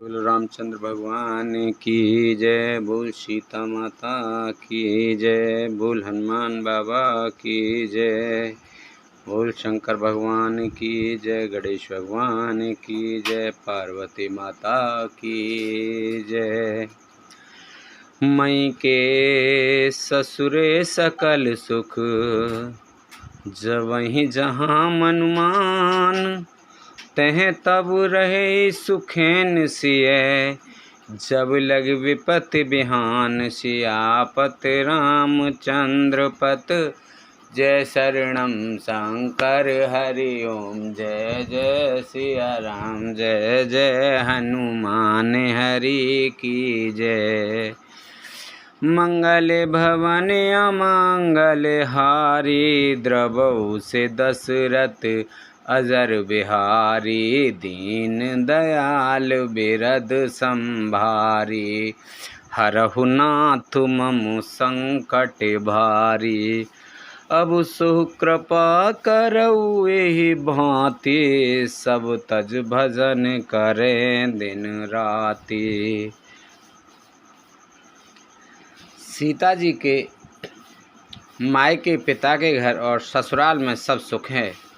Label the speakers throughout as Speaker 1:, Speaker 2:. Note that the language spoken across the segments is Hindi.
Speaker 1: बोल रामचंद्र भगवान की जय, बोल सीता माता की जय, बोल हनुमान बाबा की जय, बोल शंकर भगवान की जय, गणेश भगवान की जय, पार्वती माता की जय। मई के ससुरे सकल सुख, जवहीं जहाँ मनुमान, तह तब रहे सुखेन सिय, जब लग विपत्ति बिहान। सियापत रामचंद्र पत, जय शरणम शंकर हरि ओम। जय जय सिया राम, जय जय हनुमान हरि की जय। मंगल भवन अमंगल हारी, द्रवहु से दशरथ अजर बिहारी। दीन दयाल बिरद संभारी, हरहु नाथ मम संकट भारी। अब सुख कृपा करऊ एहि भांति, सब तज भजन करें दिन राति। सीता जी के मायके पिता के घर और ससुराल में सब सुख है।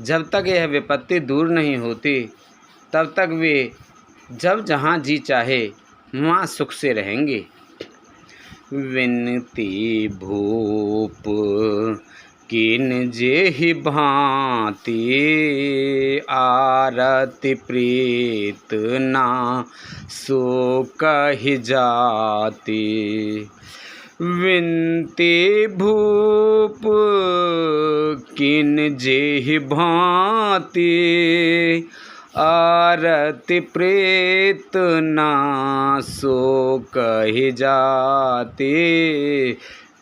Speaker 1: जब तक यह विपत्ति दूर नहीं होती तब तक वे जब जहाँ जी चाहे वहाँ सुख से रहेंगे। विनती भूप किन जेहि भांति, आरति प्रीत ना सो कहि जाति। विनती भूप किन जेहि भांति, आरति प्रीत ना सो कहि जाति।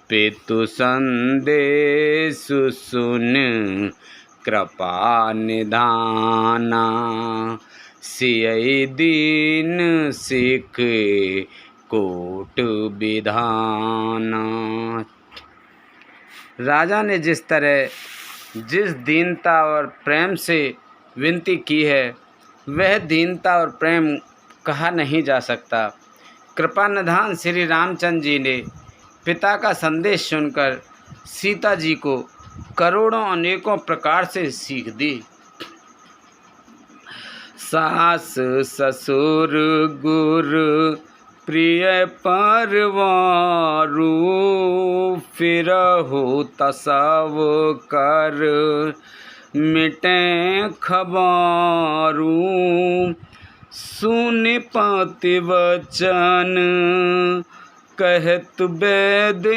Speaker 1: पितु संदेश सुन कृपा निधाना, सियहि दीन सिख कोट विधाना। राजा ने जिस तरह जिस दीनता और प्रेम से विनती की है, वह दीनता और प्रेम कहा नहीं जा सकता। कृपा निधान श्री रामचंद्र जी ने पिता का संदेश सुनकर सीता जी को करोड़ों अनेकों प्रकार से सीख दी। सास ससुर गुर प्रिय परवारू, फिरहु तसव कर मिटे खबारू। सुनि पति वचन कहत बेदेहि,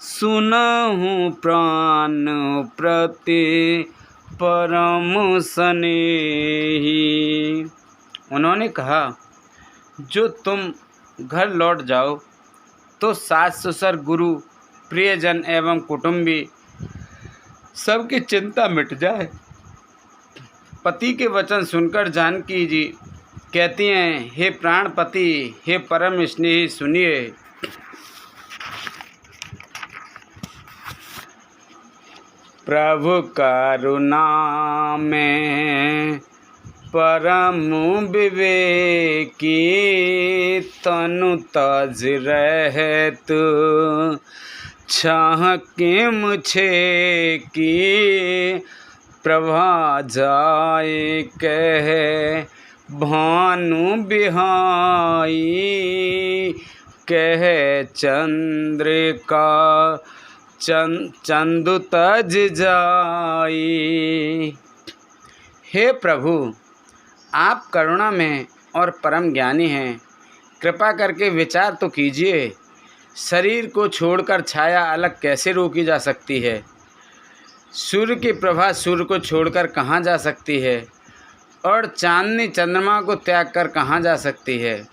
Speaker 1: सुनहु प्राण प्रति परम स्नेही। उन्होंने कहा, जो तुम घर लौट जाओ तो सास ससुर गुरु प्रियजन एवं कुटुंबी सबकी चिंता मिट जाए। पति के वचन सुनकर जानकी जी कहती हैं, हे प्राणपति, हे परम स्नेही, सुनिए। प्रभु करुणा में परम विवेकी, तनु तज रहत छाह के मुझे की। प्रभा जाए कह भानु बिहाई, कह चंद्रिका चंदु तज जाई। हे प्रभु, आप करुणा में और परम ज्ञानी हैं, कृपा करके विचार तो कीजिए। शरीर को छोड़कर छाया अलग कैसे रोकी जा सकती है? सूर्य की प्रभा सूर्य को छोड़कर कहाँ जा सकती है? और चांदनी चंद्रमा को त्याग कर कहाँ जा सकती है?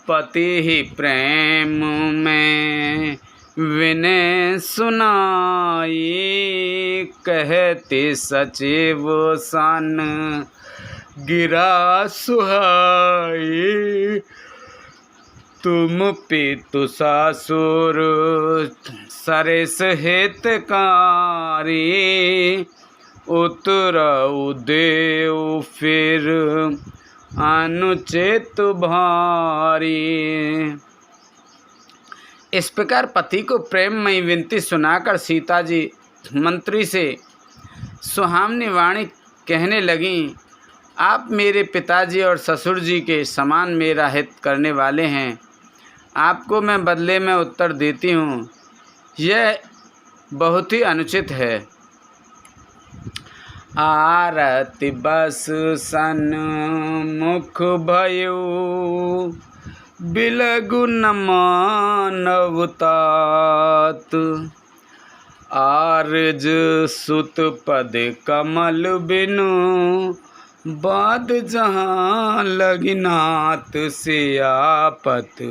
Speaker 1: पति ही प्रेम में विनय सुनाई, कहते सचिव सन गिरा सुहाई। तुम पितु ससुर सरिस हितकारी, उतरऊ देव फिर अनुचित भारी। इस प्रकार पति को प्रेममयी विनती सुनाकर सीता जी मंत्री से सुहावनी वाणी कहने लगीं, आप मेरे पिताजी और ससुर जी के समान मेरा हित करने वाले हैं। आपको मैं बदले में उत्तर देती हूँ, यह बहुत ही अनुचित है। आरती बस सन्मुख भयो बिलगु न मानव तात। आरज सुत पद कमल बिनु बाद जहाँ लगिनाथ से आपत।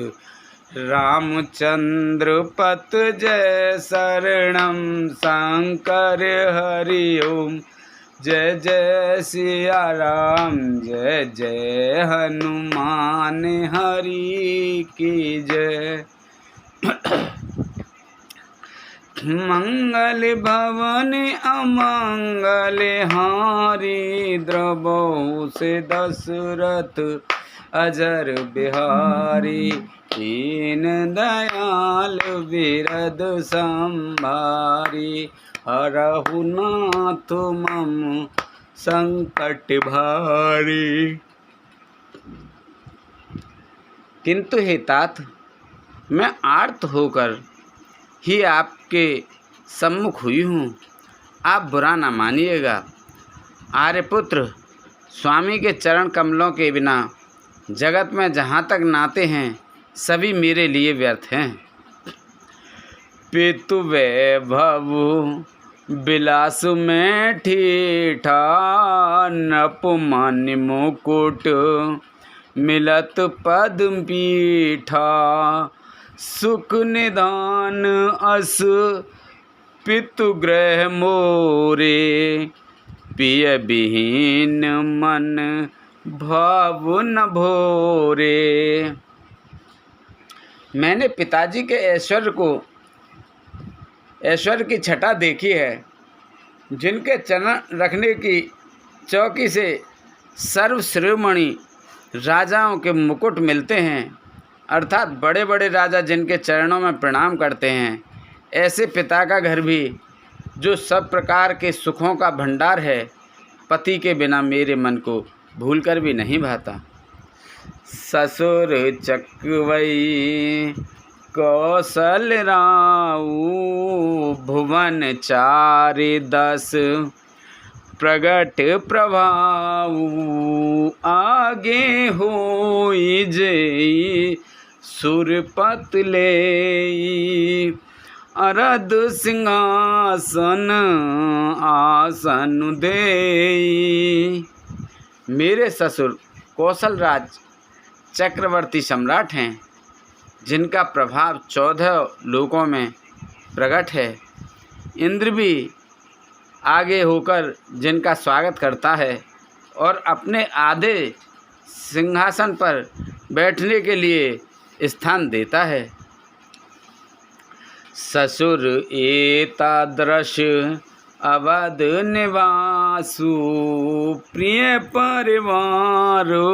Speaker 1: रामचंद्र पत जय शरणम शंकर हरि ओम। जय जय सिया राम जय जय हनुमान हरि की जय। मंगल भवन अमंगल हारी द्रवहु से दशरथ अजर बिहारी। दीन दयाल बिरद संभारी हरहु नाथ मम संकट भारी। किंतु हे तात, मैं आर्त होकर ही आपके सम्मुख हुई हूँ, आप बुरा ना मानिएगा। आर्यपुत्र, स्वामी के चरण कमलों के बिना जगत में जहाँ तक नाते हैं सभी मेरे लिए व्यर्थ हैं। पितु वैभव विलास में ठीठा नपुमन मुकुट मिलत पद पीठा। सुख निदान अस पितु ग्रह मोरे पिय विहीन मन भाव न भोरे। मैंने पिताजी के ऐश्वर्य की छटा देखी है, जिनके चरण रखने की चौकी से सर्वश्रेष्ठमणि राजाओं के मुकुट मिलते हैं, अर्थात बड़े बड़े राजा जिनके चरणों में प्रणाम करते हैं। ऐसे पिता का घर भी, जो सब प्रकार के सुखों का भंडार है, पति के बिना मेरे मन को भूलकर भी नहीं भाता। ससुर चकवई कौशल राऊ भुवन चारि दस प्रगट प्रभाऊ। आगे होई जेई सुरपत लेई अरद सिंहासन आसन देई। मेरे ससुर कौशल राज चक्रवर्ती सम्राट हैं, जिनका प्रभाव 14 लोकों में प्रकट है। इंद्र भी आगे होकर जिनका स्वागत करता है और अपने आधे सिंहासन पर बैठने के लिए स्थान देता है। ससुर एतादृश अवध निवासु प्रिय परिवारो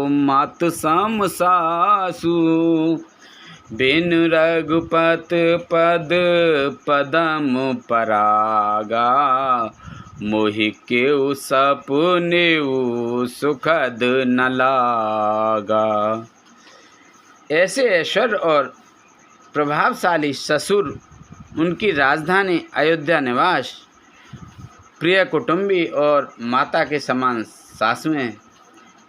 Speaker 1: मात सम सासु। बिन रघुपत पद पदम परागा मोहि केउ सपनेउ सुखद न लागा। ऐसे ऐश्वर्य और प्रभावशाली ससुर, उनकी राजधानी अयोध्या निवास, प्रिय कुटुंबी और माता के समान सासुएं,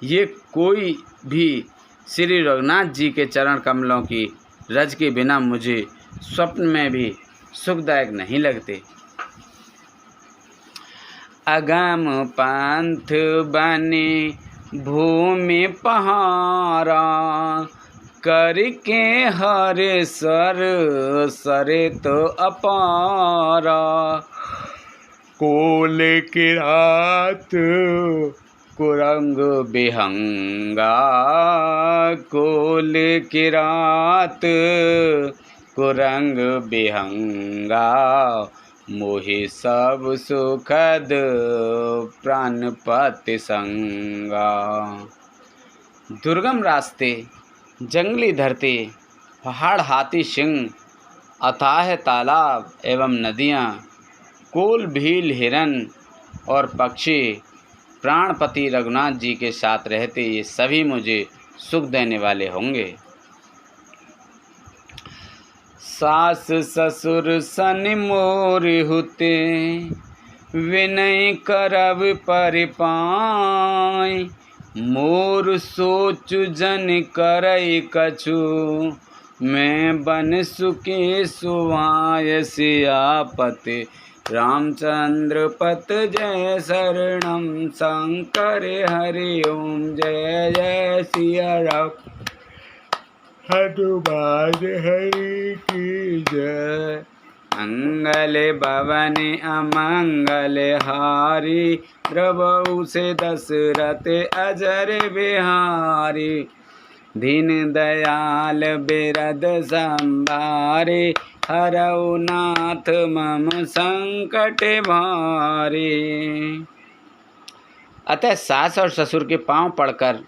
Speaker 1: ये कोई भी श्री रघुनाथ जी के चरण कमलों की रज के बिना मुझे स्वप्न में भी सुखदायक नहीं लगते। अगम पंथ बने भूमि पहारा करके हर सर सरित अपारा। कोल किरात कुरंग बिहंगा कोल किरात कुरंग बिहंगा। मोहि सब सुखद प्राणपति संगा। दुर्गम रास्ते, जंगली धरती, पहाड़, हाथी सिंह, अथाह तालाब एवं नदियाँ, कोल, भील, हिरन और पक्षी प्राणपति रघुनाथ जी के साथ रहते ये सभी मुझे सुख देने वाले होंगे। सास ससुर सन मोर हुते, विनय करब परिपाय। मोर सोच जन करई कछु, मैं बन सुखी सुहाय। सियापति रामचंद्र पत जय शरणम, शंकर हरि ओम जय जय सिया राम। हनुमान हरि की जय। मंगल भवन अमंगल हारी, प्रभु से दशरथ अजर बिहारी। दीन दयाल बिरद संभारे, हरऊ नाथ मम संकट भारे। अतः सास और ससुर के पांव पड़कर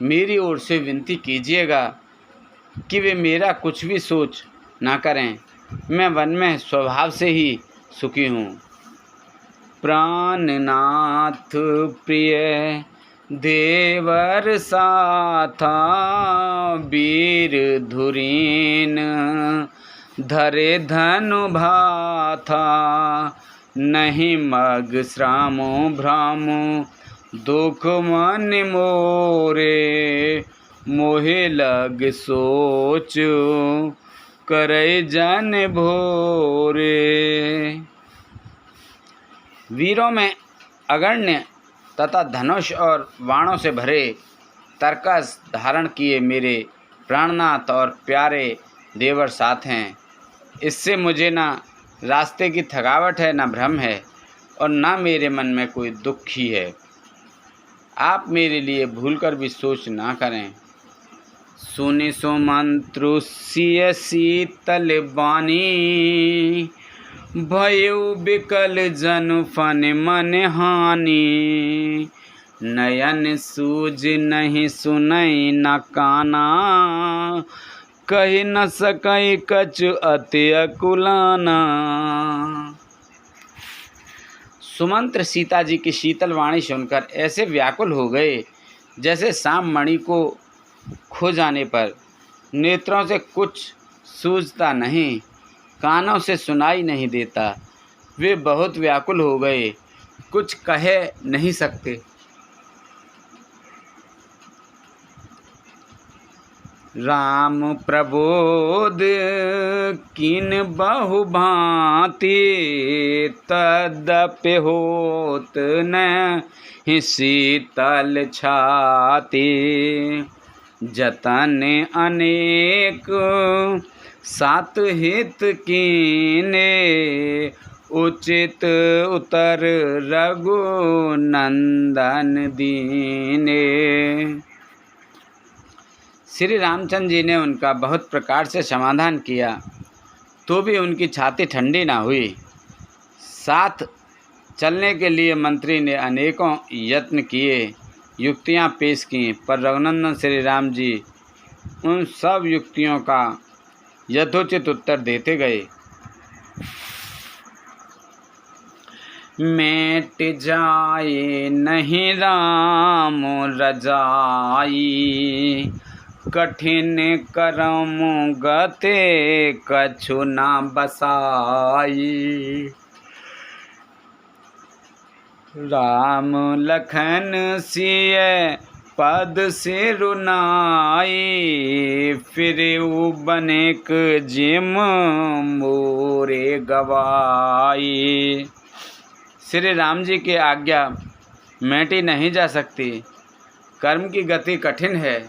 Speaker 1: मेरी ओर से विनती कीजिएगा कि वे मेरा कुछ भी सोच ना करें। मैं वन में स्वभाव से ही सुखी हूँ। प्राणनाथ प्रिय देवर साथा, वीर धुरीन धरे धनु भाथा। नहीं मग श्रामो भ्रामो, दुख मन मोरे। मोहे लग सोच, करे जन भोरे। वीरों में अगण्य तथा धनुष और बाणों से भरे तरकस धारण किए मेरे प्राणनाथ और प्यारे देवर साथ हैं। इससे मुझे ना रास्ते की थकावट है, ना भ्रम है और ना मेरे मन में कोई दुख ही है। आप मेरे लिए भूलकर भी सोच ना करें। सुनि सुमंत्रु सिय शीतल बानी, भयउ बिकल जन फन मन हानि। नयन सूझ नहीं सुनई न काना, कही न सकई कछु अति अकुलाना। सुमंत्र सीता जी की शीतल वाणी सुनकर ऐसे व्याकुल हो गए जैसे शाम मणि को खो जाने पर नेत्रों से कुछ सूझता नहीं, कानों से सुनाई नहीं देता। वे बहुत व्याकुल हो गए, कुछ कह नहीं सकते। राम प्रबोध किन बहु भांति, तदपि होत न शीतल छाती। जतन अनेक सात हित कीने, उचित उतर रघुनंदन दीने। श्री रामचंद्र जी ने उनका बहुत प्रकार से समाधान किया तो भी उनकी छाती ठंडी ना हुई। साथ चलने के लिए मंत्री ने अनेकों यत्न किए, युक्तियां पेश की, पर रघुनंदन श्री राम जी उन सब युक्तियों का यथोचित उत्तर देते गए। मेट जाए नहीं राम रजाई, कठिन करम गते कछु ना बसाई। राम लखन सिय पद सिरुनाई, फिरऊ बनेक जिम मोरे गवाई। श्री राम जी की आज्ञा मेटी नहीं जा सकती। कर्म की गति कठिन है,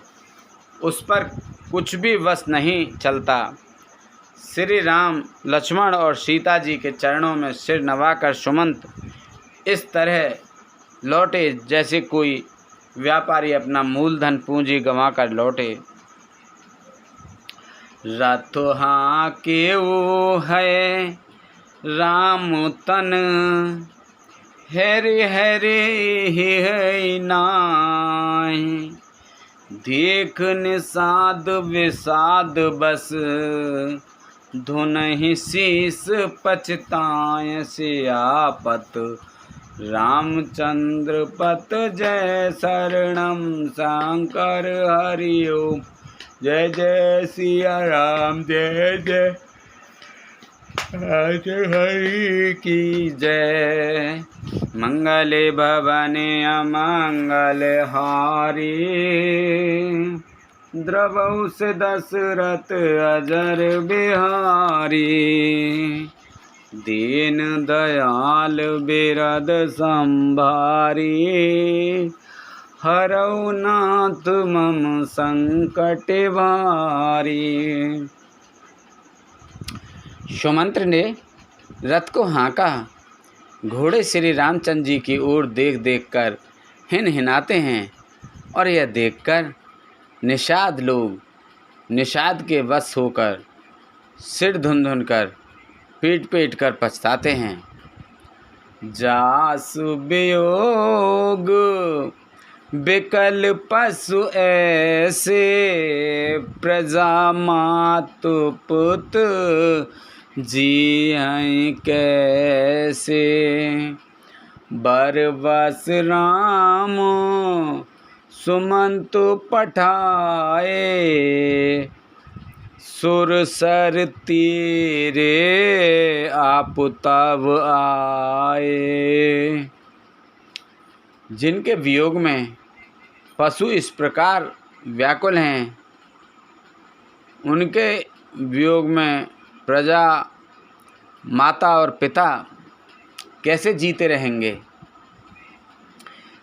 Speaker 1: उस पर कुछ भी वश नहीं चलता। श्री राम लक्ष्मण और सीता जी के चरणों में सिर नवाकर सुमंत इस तरह लौटे जैसे कोई व्यापारी अपना मूलधन पूंजी गंवाकर लौटे। रथ हाँ केऊ है राम तन हरे हरे है नाहि। देख निषाद विषाद बस धुनहि शीस पछताय सियापत। रामचंद्र पत जय शरणम शंकर हरि ओम। जय जय सिया राम जय जय हरि की जय। मंगले भवने अमंगल हारी। द्रवहु से दशरथ अजर बिहारी। दीन दयाल बिरद संभारी। हरौ नाथ मम संकट भारी। सुमंत्र ने रथ को हाँका। घोड़े श्री रामचंद्र जी की ओर देख देख कर हिनहिनाते हैं और यह देखकर निषाद लोग निषाद के वश होकर सिर धुन धुन कर पीट पीट कर पछताते हैं। जासु वियोग बिकल पशु ऐसे। प्रजा मातु पुत जियँ कैसे। बरबस राम सुमंत पठाए। सुरसर तीरे आप तब आए। जिनके वियोग में पशु इस प्रकार व्याकुल हैं, उनके वियोग में प्रजा माता और पिता कैसे जीते रहेंगे।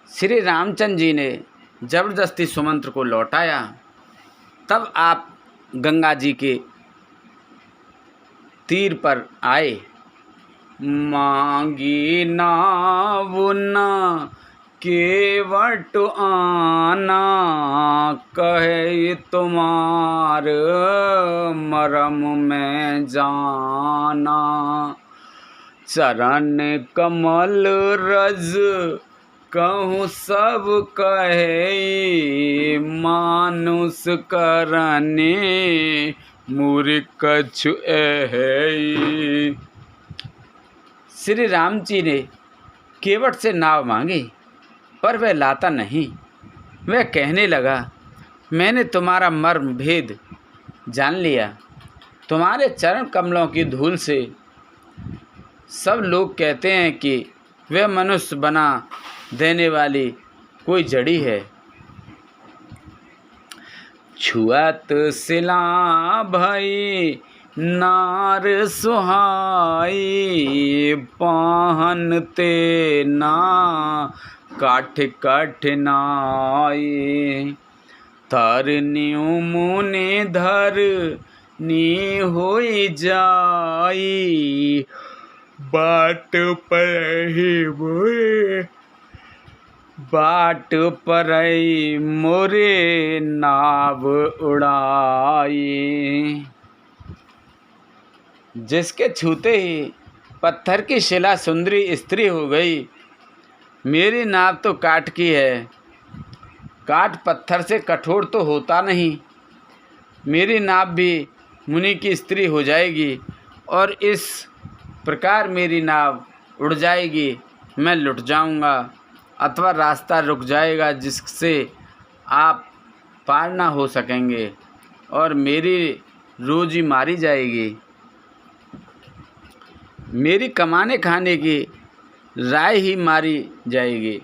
Speaker 1: श्री रामचंद्र जी ने जबरदस्ती सुमंत्र को लौटाया। तब आप गंगा जी के तीर पर आए। मांगी नाव न केवट आना। कहे तुम्हार मरम में जाना। चरण कमल रज कहूँ सब कहे। मानुष करने मूर्ख कछु है। श्री राम जी ने केवट से नाव मांगी, पर वह लाता नहीं। वह कहने लगा, मैंने तुम्हारा मर्म भेद जान लिया। तुम्हारे चरण कमलों की धूल से सब लोग कहते हैं कि वह मनुष्य बना देने वाली कोई जड़ी है। छुअत सिला भई नार सुहाई। पाहनते ना काठ कठिनाई। तरनियु मुनि धर नी होई जाई। बाट पर ही मोरे बाट पर मोरे नाव उड़ाई। जिसके छूते ही पत्थर की शिला सुंदरी स्त्री हो गई। मेरी नाव तो काठ की है। काठ पत्थर से कठोर तो होता नहीं। मेरी नाव भी मुनि की स्त्री हो जाएगी और इस प्रकार मेरी नाव उड़ जाएगी। मैं लुट जाऊंगा अथवा रास्ता रुक जाएगा, जिससे आप पार ना हो सकेंगे और मेरी रोजी मारी जाएगी। मेरी कमाने खाने की राय ही मारी जाएगी।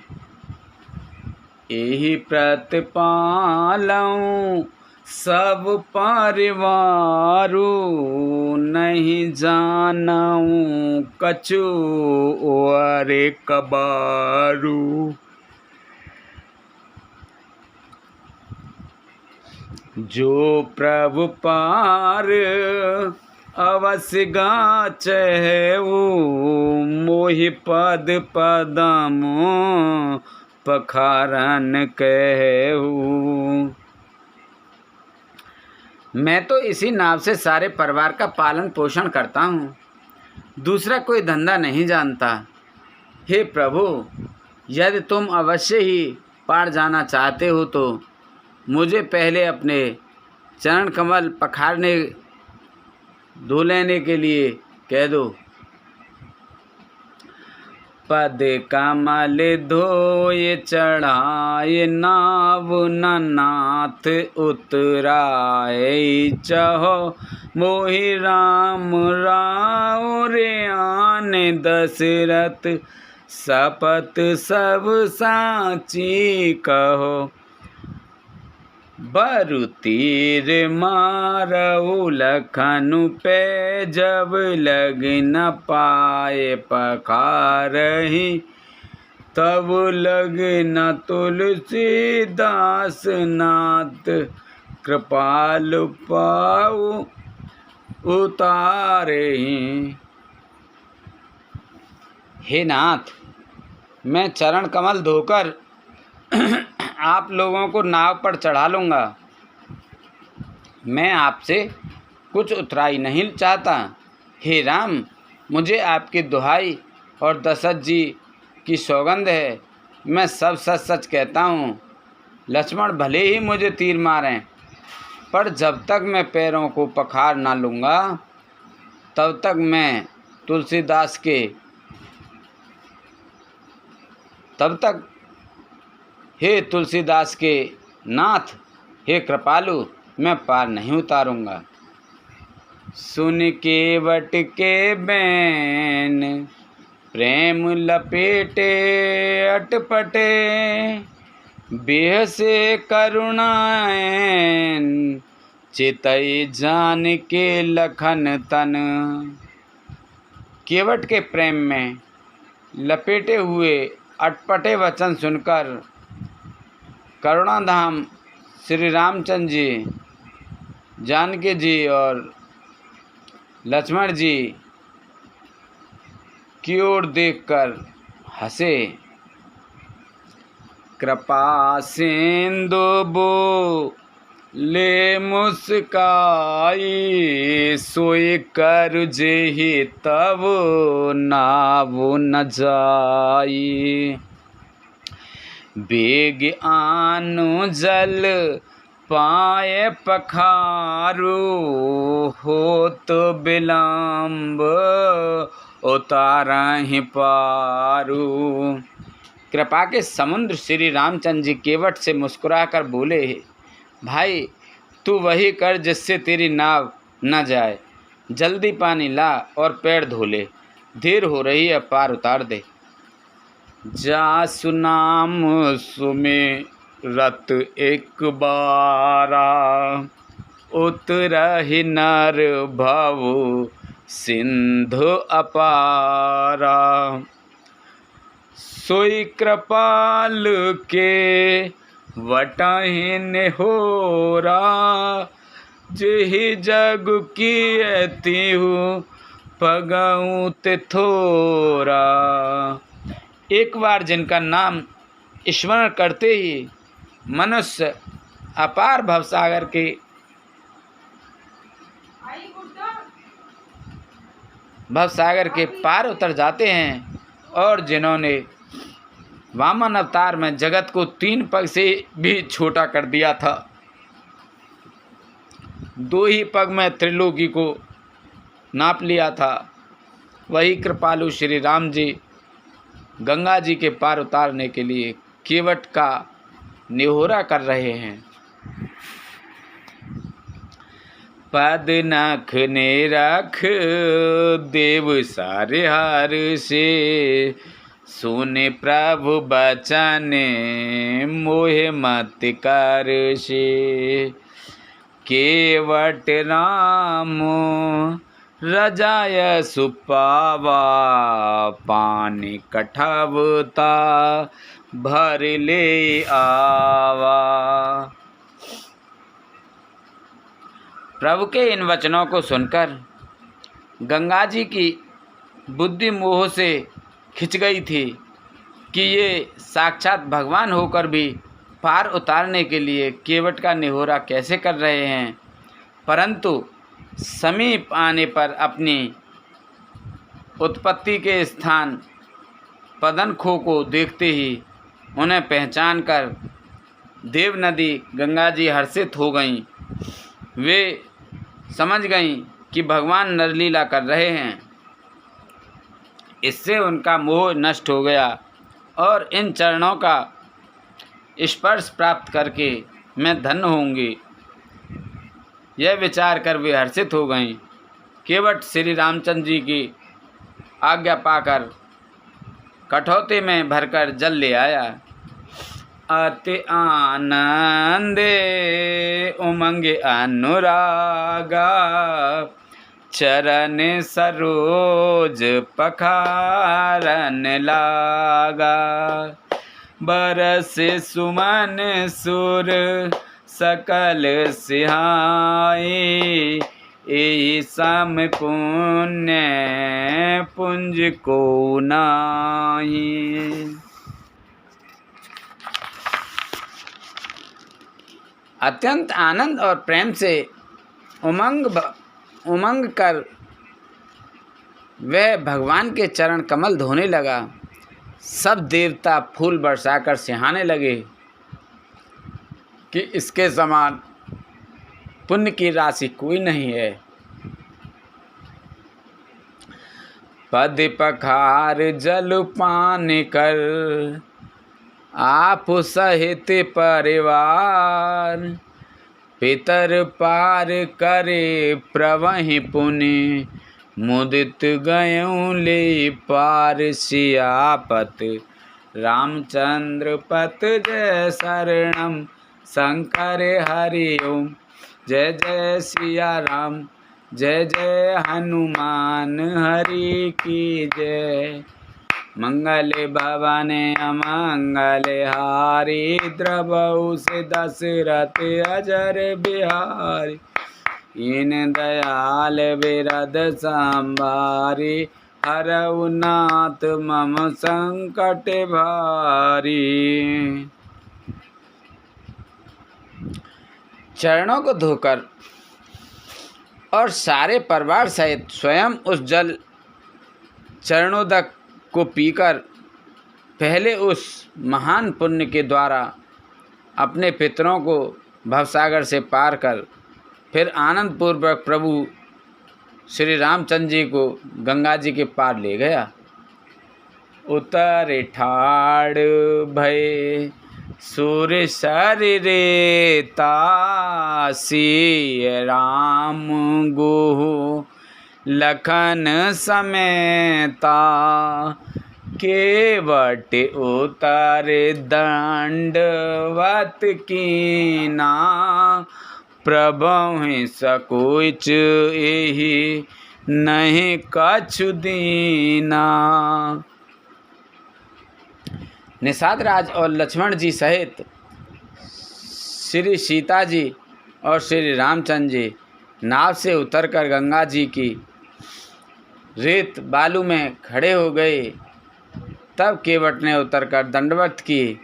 Speaker 1: यही प्रतिपालऊं सब परिवारू। नहीं जानऊं कछु अरे कबारू। जो प्रभु पार अवश्य गाचहु। मोहि पद पदम पखारन कहू। मैं तो इसी नाव से सारे परिवार का पालन पोषण करता हूँ। दूसरा कोई धंधा नहीं जानता। हे प्रभु, यदि तुम अवश्य ही पार जाना चाहते हो तो मुझे पहले अपने चरण कमल पखारने धो लेने के लिए कह दो। पद कमल धोए चढ़ाए नाव न नाथ उतराए चहो मोहि राम राव रे आन दशरथ शपथ सब साची कहो। बरु तीर मारऊ लखनु पे जब लग न पाए पखारहि तब लग न तुलसीदास नाथ कृपालु पाऊ उतारहि। हे नाथ, मैं चरण कमल धोकर आप लोगों को नाव पर चढ़ा लूँगा। मैं आपसे कुछ उतराई नहीं चाहता। हे राम, मुझे आपकी दुहाई और दशरथ जी की सौगंध है, मैं सब सच सच कहता हूँ। लक्ष्मण भले ही मुझे तीर मारें, पर जब तक मैं पैरों को पखार ना लूँगा तब तक मैं तुलसीदास के हे तुलसीदास के नाथ, हे कृपालु, मैं पार नहीं उतारूँगा। सुन केवट के बैन प्रेम लपेटे अटपटे बेह से करुणाएन चितई जान के लखन तन। केवट के प्रेम में लपेटे हुए अटपटे वचन सुनकर करुणाधाम श्री रामचंद्र जी, जानकी जी और लक्ष्मण जी की ओर देखकर हंसे। कृपा सिंधु बोले मुस्काई सोई कर जेहि तब नाव न जाई। बेग आनु जल पाए पखारू हो तो विलम्ब उतारहि पारू। कृपा के समुद्र श्री रामचंद्र जी केवट से मुस्कुराकर बोले, भाई तू वही कर जिससे तेरी नाव न जाए। जल्दी पानी ला और पैर धो ले, देर हो रही है, पार उतार दे। जासु नाम सुमिरत एक बारा उतरहि नर भव सिंधु अपारा। सोई कृपाल के वटहि नेहोरा जेहि जग कीअतिहु पगऊ तिथोरा। एक बार जिनका नाम स्मरण करते ही मनुष्य अपार भवसागर के पार उतर जाते हैं, और जिन्होंने वामन अवतार में जगत को 3 पग से भी छोटा कर दिया था, 2 ही पग में त्रिलोकी को नाप लिया था, वही कृपालु श्री राम जी गंगा जी के पार उतारने के लिए केवट का निहोरा कर रहे हैं। पद नख ने रख देव सारे हार से सुने प्रभु बचन मोहे मत कर से। केवट राम रजाय सुपावा पानी कठवता भर ले आवा। प्रभु के इन वचनों को सुनकर गंगा जी की बुद्धि मोह से खिंच गई थी कि ये साक्षात भगवान होकर भी पार उतारने के लिए केवट का निहोरा कैसे कर रहे हैं। परंतु समीप आने पर अपनी उत्पत्ति के स्थान पदनखो को देखते ही उन्हें पहचान कर देव नदी गंगा जी हर्षित हो गईं। वे समझ गईं कि भगवान नरलीला कर रहे हैं। इससे उनका मोह नष्ट हो गया और इन चरणों का स्पर्श प्राप्त करके मैं धन्य होंगी, यह विचार कर वे हर्षित हो गईं। केवट श्री रामचंद्र जी की आज्ञा पाकर कठौते में भरकर जल ले आया। अति आनंदे उमंग अनुरागा, चरण सरोज पखारन लागा। बरस सुमन सुर सकल सिहाई, एहि सम पुण्य पुंज को नाही। अत्यंत आनंद और प्रेम से उमंग कर वह भगवान के चरण कमल धोने लगा। सब देवता फूल बरसाकर सिहाने लगे कि इसके समान पुण्य की राशि कोई नहीं है। पद पखार जल पान कर, आप सहित परिवार। पितर पार करे प्रवहि पुनि, मुदित गयों ले पार। सियापत रामचंद्र पत जय शरणम, शंकर हरि ओम। जय जय सिया राम, जय जय हनुमान हरि की जय। मंगले भवने अमंगले हारी, द्रवहु से दशरथ अजर बिहारी। इन दयाल बिरद संभारी, हरऊ नाथ मम संकट भारी। चरणों को धोकर और सारे परिवार सहित स्वयं उस जल चरणोदक को पीकर पहले उस महान पुण्य के द्वारा अपने पितरों को भवसागर से पार कर फिर आनंद पूर्वक प्रभु श्री रामचंद्र जी को गंगा जी के पार ले गया। उतर ठाड़ भय सुर शरीरेता, सिय राम गुहु लखन समेता। केवट उतर दंडवत कीना, प्रभु सकुच एहि नहीं कछु दीना। निषाद राज और लक्ष्मण जी सहित श्री सीता जी और श्री रामचंद्र जी नाव से उतरकर गंगा जी की रेत बालू में खड़े हो गए। तब केवट ने उतरकर दंडवत की।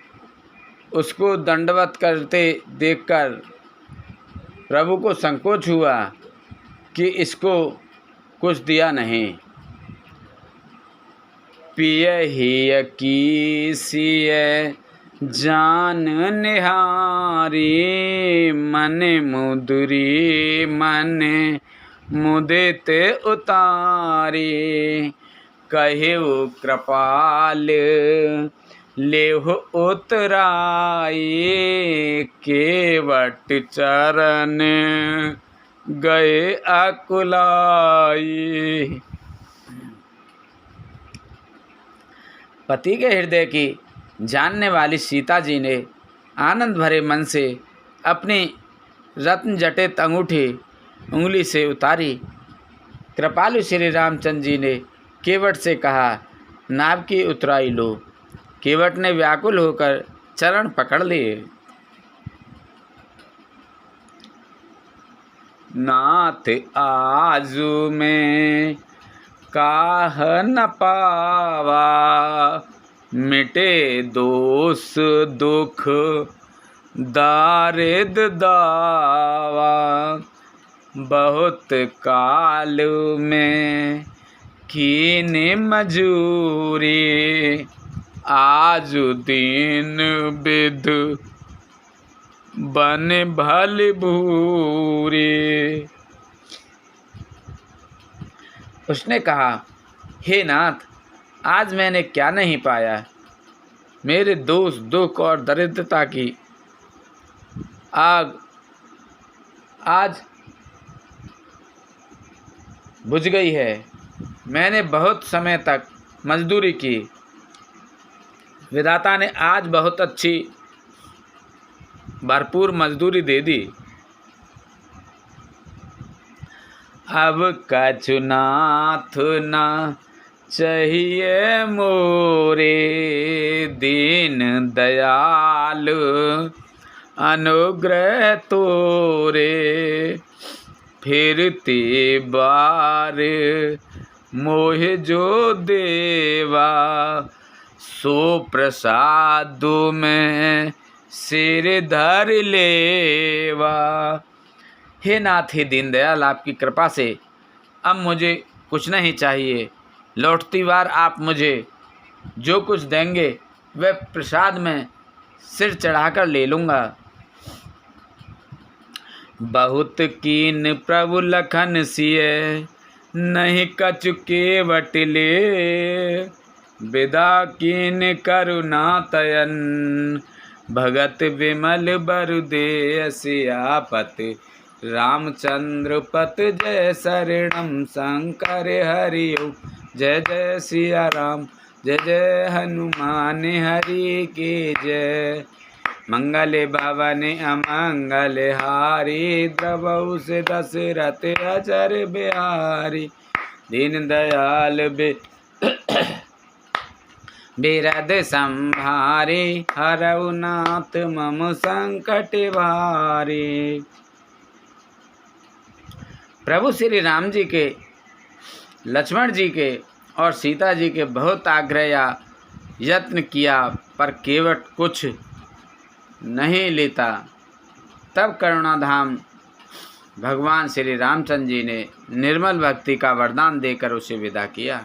Speaker 1: उसको दंडवत करते देखकर प्रभु को संकोच हुआ कि इसको कुछ दिया नहीं। पियहि की सिय जान निहारी, मन मुदरी मन मुदित उतारी। कहिउ कृपाल लेहु उतराई, केवट चरण गए अकुलाई। पति के हृदय की जानने वाली सीता जी ने आनंद भरे मन से अपनी रत्न जटित अंगूठी उंगली से उतारी। कृपालु श्री रामचंद्र जी ने केवट से कहा, नाव की उतराई लो। केवट ने व्याकुल होकर चरण पकड़ लिए। नाथ आजू में काह न पावा, मिटे दोष दुख दारिद दावा। बहुत काल में कीन मजूरी आजु दीन बिध बन भल भूरी। उसने कहा, हे नाथ, आज मैंने क्या नहीं पाया। मेरे दोष, दुख और दरिद्रता की आग आज बुझ गई है। मैंने बहुत समय तक मजदूरी की, विधाता ने आज बहुत अच्छी भरपूर मजदूरी दे दी। अब कछु नाथ ना चाहिए मोरे, दीन दयाल अनुग्रह तोरे। फिरती बार मोह जो देवा, सो प्रसाद में सिर धर लेवा। हे नाथ, हे दीनदयाल, आपकी कृपा से अब मुझे कुछ नहीं चाहिए। लौटती बार आप मुझे जो कुछ देंगे वह प्रसाद में सिर चढ़ाकर ले लूँगा। बहुत कीन प्रभु लखन सिय, नहीं कछु केवट ले। विदा कीन करुणा तयन, भगत विमल बरु दे। सियापत रामचंद्र पत जय शरणम, शंकर हरिओ जय जय सिया राम। जय जय हनुमान हरि की जय। मंगल भवन अमंगल हारी, द्रवहु से दशरथ अचर बिहारी। दीन दयाल बिरद संभारे, हरऊ नाथ मम संकट भारी। प्रभु श्री राम जी के, लक्ष्मण जी के और सीता जी के बहुत आग्रह या यत्न किया, पर केवट कुछ नहीं लेता। तब करुणाधाम भगवान श्री रामचंद्र जी ने निर्मल भक्ति का वरदान देकर उसे विदा किया।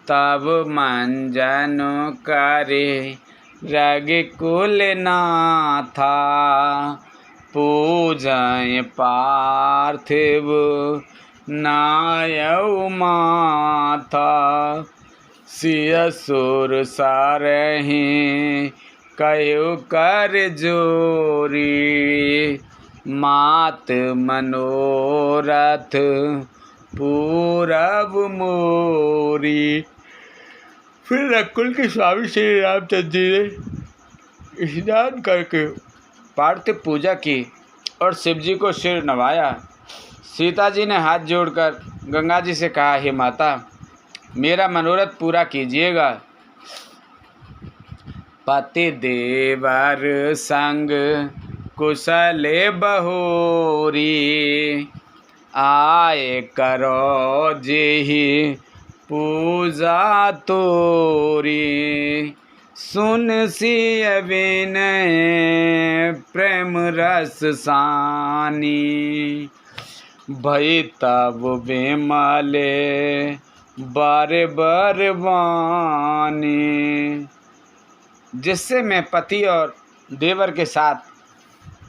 Speaker 1: तब मंजन करे रघुकुल नाथा, पूजय पार्थिव नायउ माथा। सिय सुर सारहि कयो कर जोरी, मात मनोरथ पूरब मोरी। फिर रघुकुल के स्वामी श्री रामचंद्र जी ने स्नान करके पार्थिव पूजा की और शिव जी को सिर नवाया। सीता जी ने हाथ जोड़कर गंगा जी से कहा, हे माता, मेरा मनोरथ पूरा कीजिएगा। पति देवर संग कुशले बहोरी, आए करो जेहि पूजा तोरी। सुन सिय विनय प्रेम रस सानी, भई तब विमले बार बार वानी। जिससे मैं पति और देवर के साथ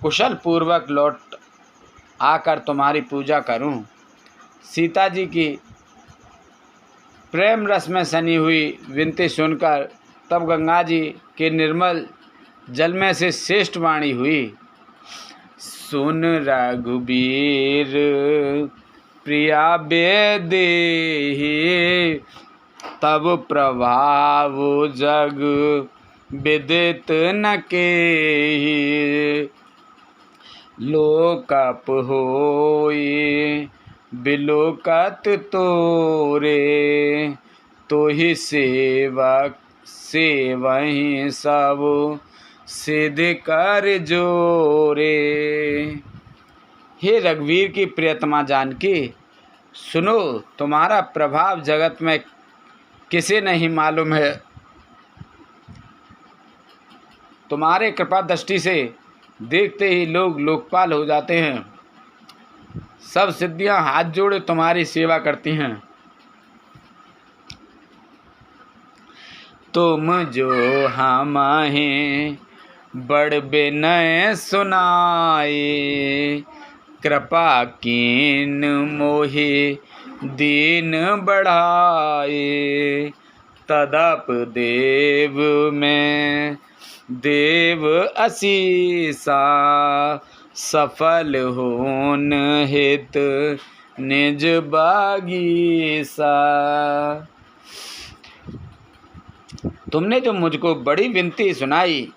Speaker 1: कुशल पूर्वक लौट आकर तुम्हारी पूजा करूं। सीता जी की प्रेम रस में सनी हुई विनती सुनकर तब गंगा जी के निर्मल जल में से श्रेष्ठ वाणी हुई। सुन रघुबीर प्रिया बेदेहि, तब प्रभाव जग विदित न केहि। लोकप होई बिलोकत तोरे, तोहि सेवक सेवहि सब सिद्ध कर जोरे। हे रघुवीर की प्रियतमा जानकी, सुनो, तुम्हारा प्रभाव जगत में किसे नहीं मालूम है। तुम्हारे कृपा दृष्टि से देखते ही लोग लोकपाल हो जाते हैं। सब सिद्धियां हाथ जोड़े तुम्हारी सेवा करती हैं। तुम जो हमें बड़ विनय सुनाए, कृपा कीन मोहि दीन बढ़ाए, तदप देव में देव असीसा, सफल होन हित निज बागीसा। तुमने जो मुझको बड़ी विनती सुनाई,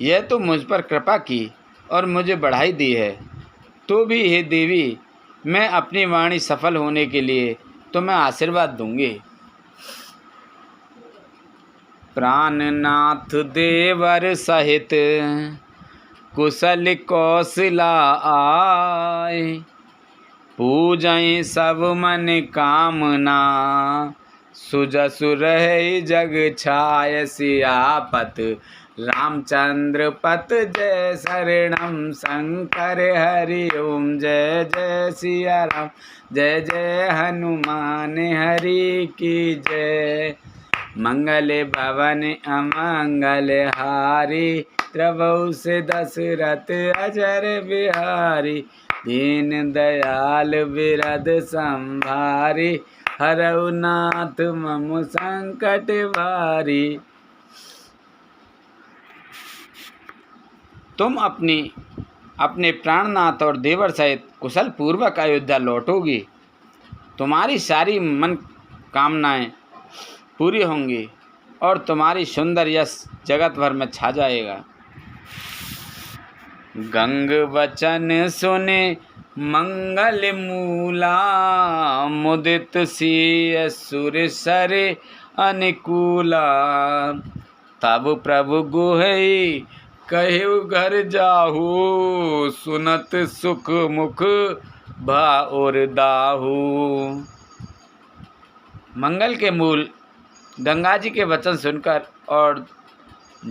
Speaker 1: यह तो मुझ पर कृपा की और मुझे बढ़ाई दी है, तो भी हे देवी, मैं अपनी वाणी सफल होने के लिए तुम्हें आशीर्वाद दूंगी। प्राणनाथ देवर सहित कुशल कौशला आए, पूजय सब मन कामना, सुजसु रहे जग छाय, सियापत रामचंद्र पत जय शरणम, शंकर हरि ओम जय जय सिया राम, जय जय हनुमान हरि की जय। मंगल भवन अमंगल हारी, प्रभु से दशरथ अजर बिहारी, दीन दयाल बिरद संभारी, हरऊ नाथ मम संकट भारी। तुम अपने प्राणनाथ और देवर सहित कुशल पूर्वक अयोध्या लौटोगी, तुम्हारी सारी मन कामनाएं पूरी होंगी और तुम्हारी सुंदर यश जगत भर में छा जाएगा। गंग वचन सुने मंगल मूला, मुदित सिय सुर सरे अनुकूला, तब प्रभु गुहई कहु घर जाहू, सुनत सुख मुख भाउर दाहू। मंगल के मूल गंगा जी के वचन सुनकर और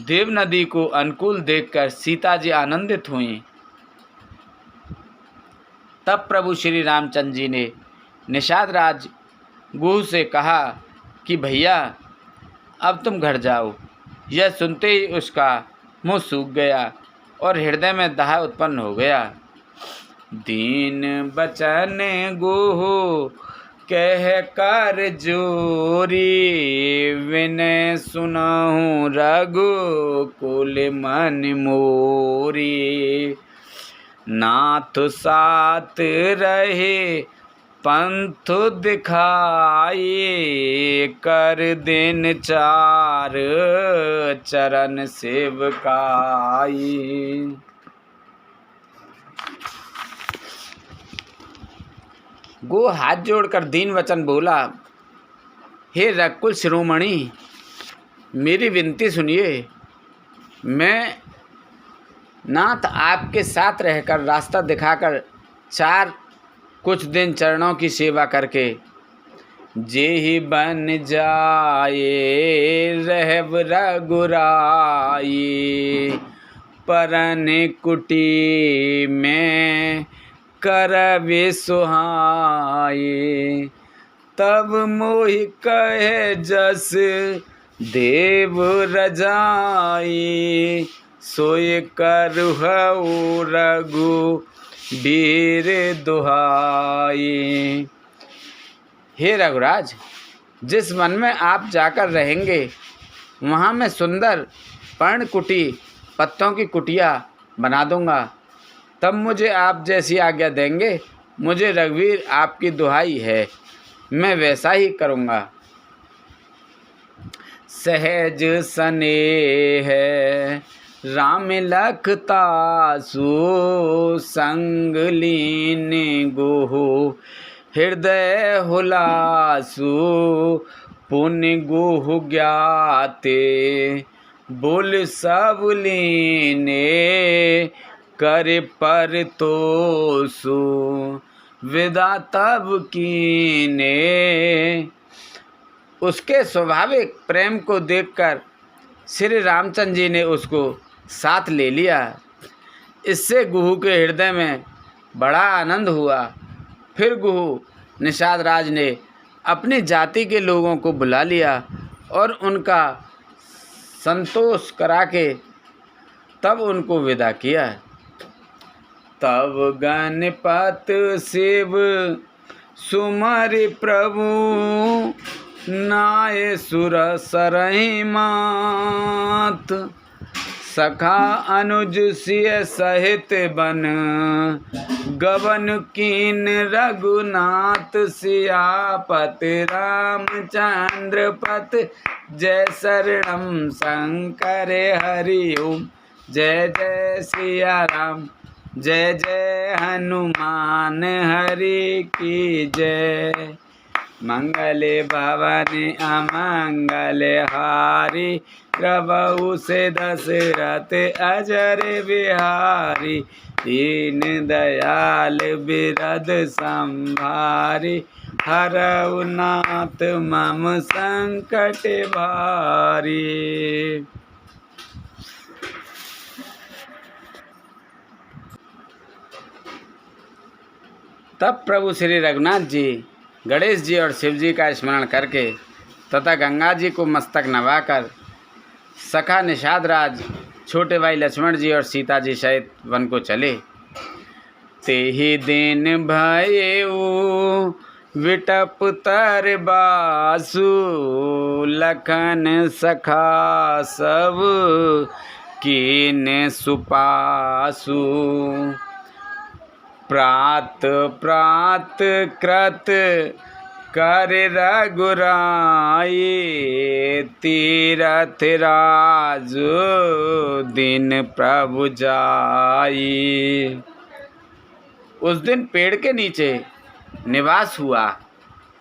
Speaker 1: देव नदी को अनुकूल देखकर सीता जी आनंदित हुईं। तब प्रभु श्री रामचंद्र जी ने निषाद राज गुह से कहा कि भैया, अब तुम घर जाओ। यह सुनते ही उसका मुँह सूख गया और हृदय में दाह उत्पन्न हो गया। दीन बचन गुह कह कर जोरी, विनय सुनहु रघुकुल मन मोरी, नाथ साथ रहे पंथ दिखाई, कर दिन चार चरण सेवकाई। गो हाथ जोड़कर दीन वचन बोला, हे रघुकुल शिरोमणि, मेरी विनती सुनिए। मैं नाथ आपके साथ रहकर रास्ता दिखाकर कुछ दिन चरणों की सेवा करके जेहि बन जाए, रहब रघुराई, परन कुटी में करबे सुहाई, तब मोहि कहे जस देव रजाई, सोय करहु रघु वीर दुहाई। हे रघुराज, जिस वन में आप जाकर रहेंगे, वहाँ मैं सुंदर पर्णकुटी पत्तों की कुटिया बना दूंगा। तब मुझे आप जैसी आज्ञा देंगे, मुझे रघुवीर आपकी दुहाई है, मैं वैसा ही करूँगा। सहज स्नेह राम लखतासु, संग लीन गुहु हृदय हुलासु, पुण्य गुहु ज्ञाते बोल सब लीने, कर पर तोसु विदा तब कीने। उसके स्वाभाविक प्रेम को देखकर श्री रामचंद्र जी ने उसको साथ ले लिया। इससे गुहू के हृदय में बड़ा आनंद हुआ। फिर गुहू निषाद राज ने अपनी जाति के लोगों को बुला लिया और उनका संतोष करा के तब उनको विदा किया। तब गणपत शिव सुमरि प्रभु, नाय सुर सरहि मात। सखा अनुज सिय सहित बन, गवन कीन रघुनाथ। सियापति रामचंद्र पत, जय शरणम शंकर हरि ओम। जय जय सिया राम, जय जय हनुमान हरि की जय। मंगले भवने अमंगले हारी, प्रभु से दशरथ अजर बिहारी। दीन दयाल बिरद संभारी, हरऊ नाथ मम संकट भारी। तब प्रभु श्री रघुनाथ जी गणेश जी और शिव जी का स्मरण करके तथा गंगा जी को मस्तक नवाकर सखा निषाद राज, छोटे भाई लक्ष्मण जी और सीता जी सहित वन को चले। तेहि दिन भयउ विटप तर बासु, लखन सखा सब कीन सुपासु। प्रात प्रात कृत कर रघुराई, तीरथ राज दिन प्रभु जाई। उस दिन पेड़ के नीचे निवास हुआ।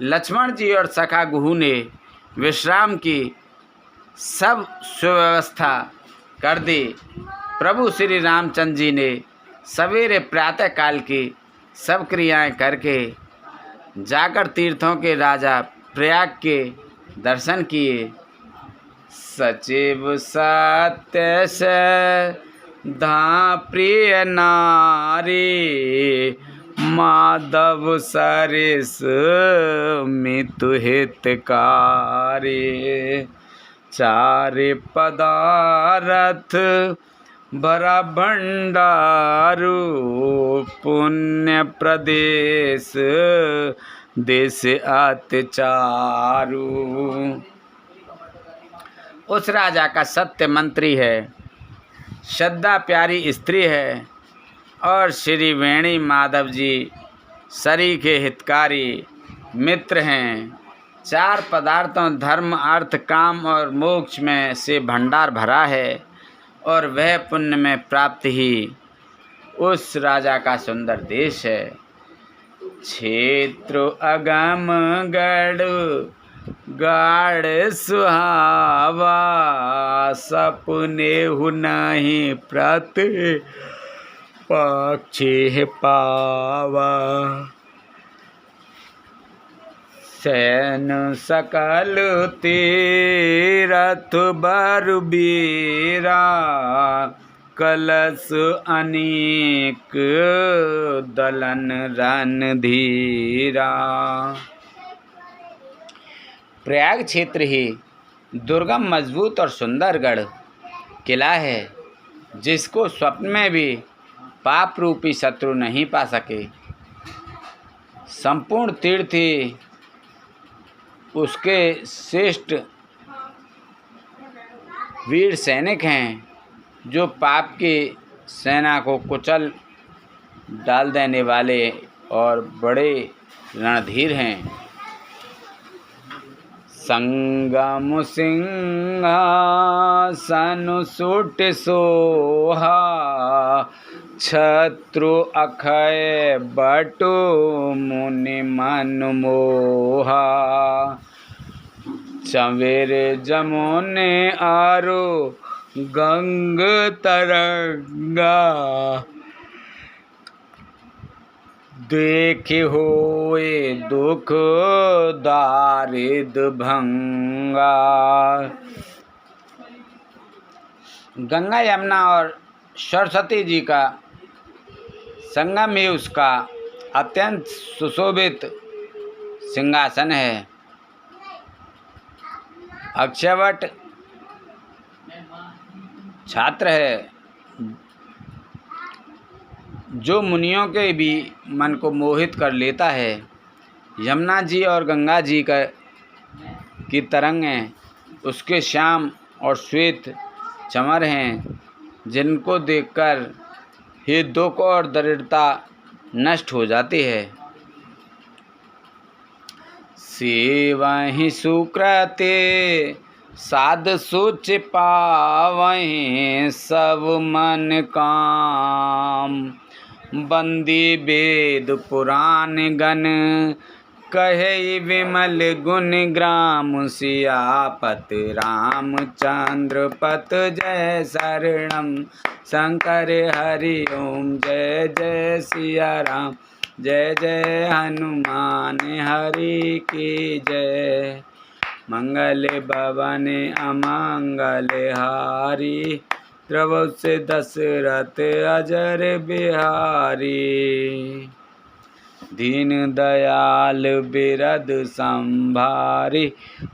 Speaker 1: लक्ष्मण जी और सखा गुहू ने विश्राम की सब सुव्यवस्था कर दी। प्रभु श्री रामचंद्र जी ने सवेरे प्रातः काल की सब क्रियाएं करके जाकर तीर्थों के राजा प्रयाग के दर्शन किए। सचिव सत्य से धा प्रिय नारी, माधव सरिस मितु हितकारी। चारि पदारथ भरा भंडारू, पुण्य प्रदेश देश अत्याचारू। उस राजा का सत्य मंत्री है, श्रद्धा प्यारी स्त्री है और श्री वेणी माधव जी सरी के हितकारी मित्र हैं। चार पदार्थों धर्म अर्थ काम और मोक्ष में से भंडार भरा है और वह पुण्य में प्राप्त ही उस राजा का सुंदर देश है। क्षेत्र अगम गढ़ गाढ़ सुहावा, सपने हु नहीं प्रत पक्षी पावा। सैन सकल तीरथ बर बीरा, कलश अनेक दलन रणधीरा। प्रयाग क्षेत्र ही दुर्गम मजबूत और सुंदर गढ़ किला है, जिसको स्वप्न में भी पाप रूपी शत्रु नहीं पा सके। संपूर्ण तीर्थी उसके श्रेष्ठ वीर सैनिक हैं, जो पाप की सेना को कुचल डाल देने वाले और बड़े रणधीर हैं। संगम सिंहासन सुट सोहा, छत्रु अखय बटु मुनि मन मोहा। चवेर जमुने आरो गंग तरंगा, देखे होए दुख दारिद भंगा। गंगा यमुना और सरस्वती जी का संगम ही उसका अत्यंत सुशोभित सिंहासन है। अक्षयवट छात्र है जो मुनियों के भी मन को मोहित कर लेता है। यमुना जी और गंगा जी की तरंगें उसके श्याम और श्वेत चमर हैं, जिनको देखकर ही दुख और दरिद्रता नष्ट हो जाती है। सेवहि सुकृते साध सोच पावहि सब मन काम। बंदी वेद पुराण गण कहे विमल गुण ग्राम। सियापत रामचंद्र पत जय शरणम शंकर हरि ओम। जय जय सिया राम जय जय हनुमान हरि की जय। मंगल भवन अमंगल हारी द्रव से दशरथ अजर बिहारी। दीन दयाल बिरद संभारी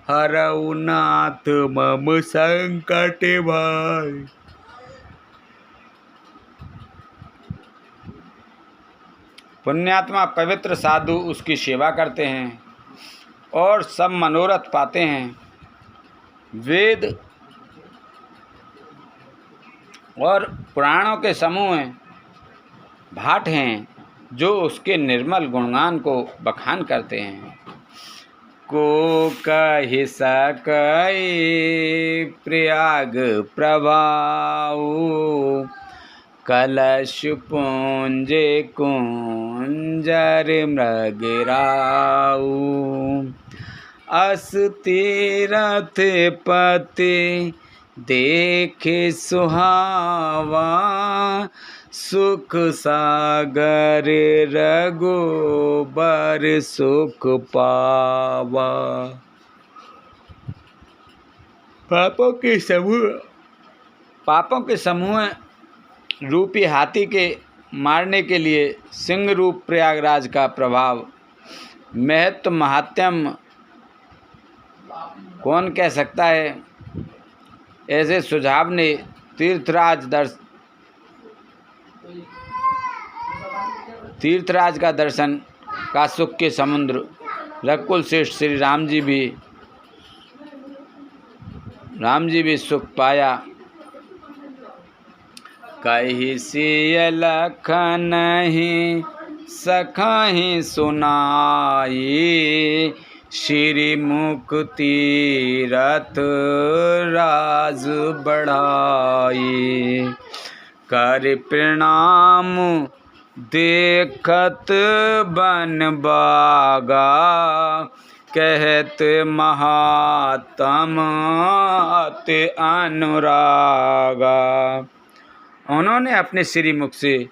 Speaker 1: हरऊ नाथ मम संकट भारी। पुण्यात्मा पवित्र साधु उसकी सेवा करते हैं और सब मनोरथ पाते हैं। वेद और पुराणों के समूह भाट हैं जो उसके निर्मल गुणगान को बखान करते हैं। को कहि सकै प्रयाग प्रभाऊ कलश पुंज कुंजर मृगराऊ। अस तीरथ पति देखे सुहावा सुख सागर रघुबर सुख पावा। पापों के समूह रूपी हाथी के मारने के लिए सिंह रूप प्रयागराज का प्रभाव महत्व महात्म्य कौन कह सकता है। ऐसे सुझाव ने तीर्थराज का दर्शन का सुख के समुद्र रघुकुल श्रेष्ठ श्री राम जी भी सुख पाया। कहि सिय लखन ही सखहि सुनाई श्री मुख तीरथ राज बढ़ाई। कर प्रणाम देखत बन बागा कहत महात्म अति अनुरागा। उन्होंने अपने श्रीमुख से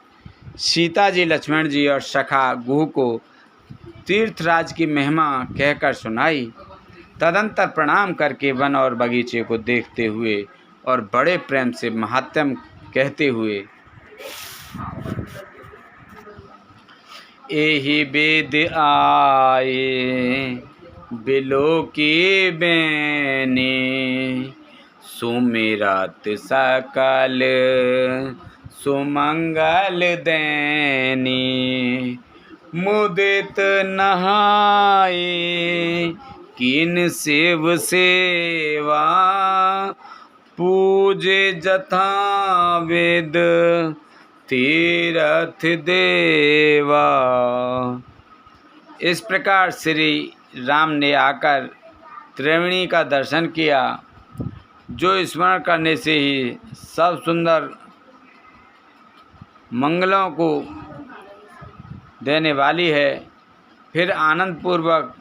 Speaker 1: सीता जी लक्ष्मण जी और सखा गुह को तीर्थराज की महिमा कहकर सुनाई। तदंतर प्रणाम करके वन और बगीचे को देखते हुए और बड़े प्रेम से महात्म कहते हुए एहि वेद आए बिलो की बेनी सुमिरत सकल सुमंगल देनी। मुदित नहाए किन शिव सेवा पूजे जथा वेद तीरथ देवा। इस प्रकार श्री राम ने आकर त्रिवेणी का दर्शन किया, जो स्मरण करने से ही सब सुंदर मंगलों को देने वाली है। फिर आनंद पूर्वक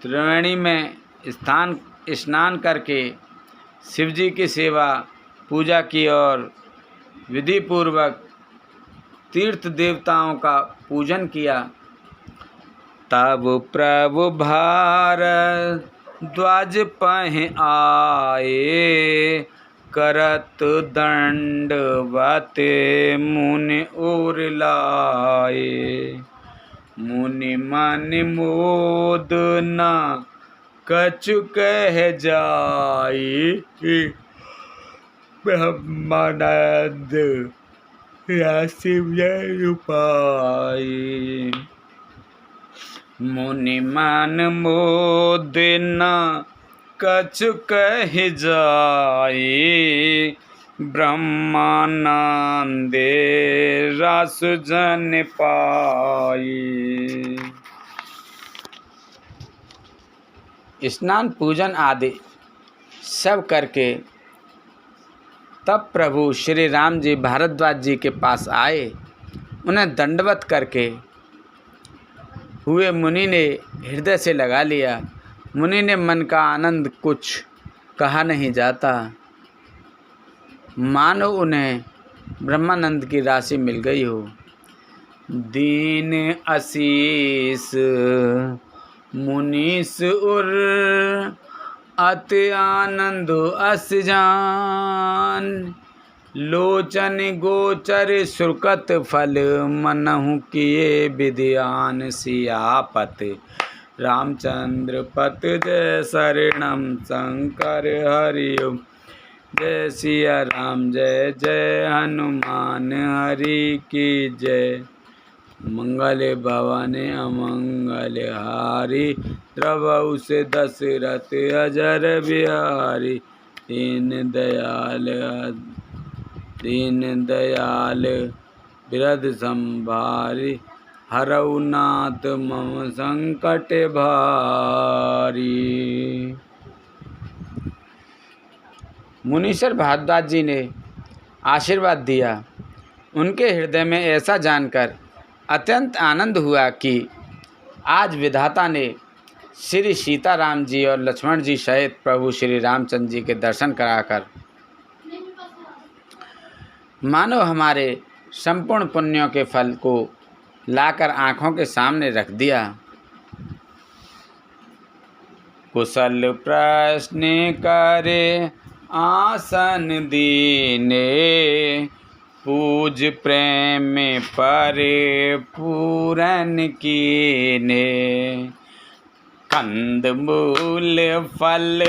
Speaker 1: त्रिवेणी में स्नान करके शिवजी की सेवा पूजा की और विधि पूर्वक तीर्थ देवताओं का पूजन किया। तब प्रभु भारद्वाज पहि आए करत दंडवत मुनि उर लाए। मुनि मन मोद न कछु कह जाई ब्रह्मानंद राशि रूपाई। मुनि मन मोद न कछु कह जाई, ब्रह्मानंदे रस जन पाई। स्नान पूजन आदि सब करके तब प्रभु श्री राम जी भारद्वाज जी के पास आए। उन्हें दंडवत करके हुए मुनि ने हृदय से लगा लिया। मुनि ने मन का आनंद कुछ कहा नहीं जाता, मानो उन्हें ब्रह्मानंद की राशि मिल गई हो। दीन आशीष मुनीस उर अति आनंद अस जान, लोचन गोचर सुकृत फल मनहु किए विद्यान। सियापत रामचंद्र पत जय शरणम शंकर हरिओम। जय सिया राम जय जय हनुमान हरि की जय। मंगल भवन अमंगल हारी, द्रवहु से दशरथ अजर बिहारी। दीन दयाल बिरध संभारी, हरऊ नाथ मम संकट भारी। मुनीश्वर भारद्वाज जी ने आशीर्वाद दिया। उनके हृदय में ऐसा जानकर अत्यंत आनंद हुआ कि आज विधाता ने श्री सीताराम जी और लक्ष्मण जी सहित प्रभु श्री रामचंद्र जी के दर्शन कराकर मानो हमारे संपूर्ण पुण्यों के फल को लाकर आँखों के सामने रख दिया। कुशल प्रश्न करे आसन दीने, पूज प्रेम परे पूरन कीने। कंद मूल फल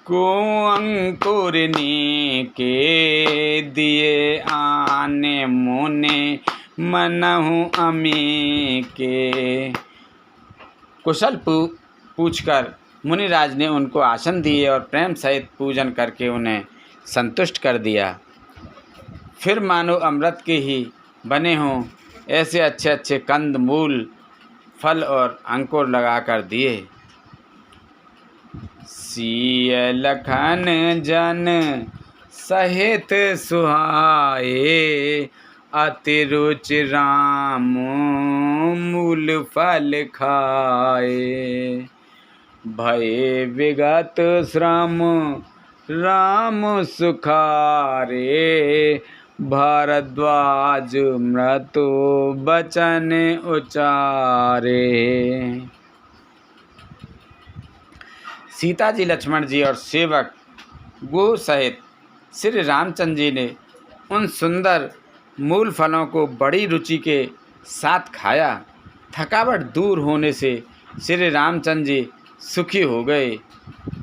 Speaker 1: को अंकुरनी के, दिए आने मुने मनहु अमी के। कुशल पूछकर मुनिराज ने उनको आसन दिए और प्रेम सहित पूजन करके उन्हें संतुष्ट कर दिया। फिर मानो अमृत के ही बने हों ऐसे अच्छे अच्छे कंद मूल फल और अंकुर लगा कर दिए। सिय लखन जन सहित सुहाए, अति रुचि राम मूल फल खाए। भय विगत श्रम राम सुखारे, भारद्वाज मृत्यु बचन उचारे। सीता जी, लक्ष्मण जी और सेवक गो सहित श्री रामचंद्र जी ने उन सुंदर मूल फलों को बड़ी रुचि के साथ खाया। थकावट दूर होने से श्री रामचंद्र जी सुखी हो गए।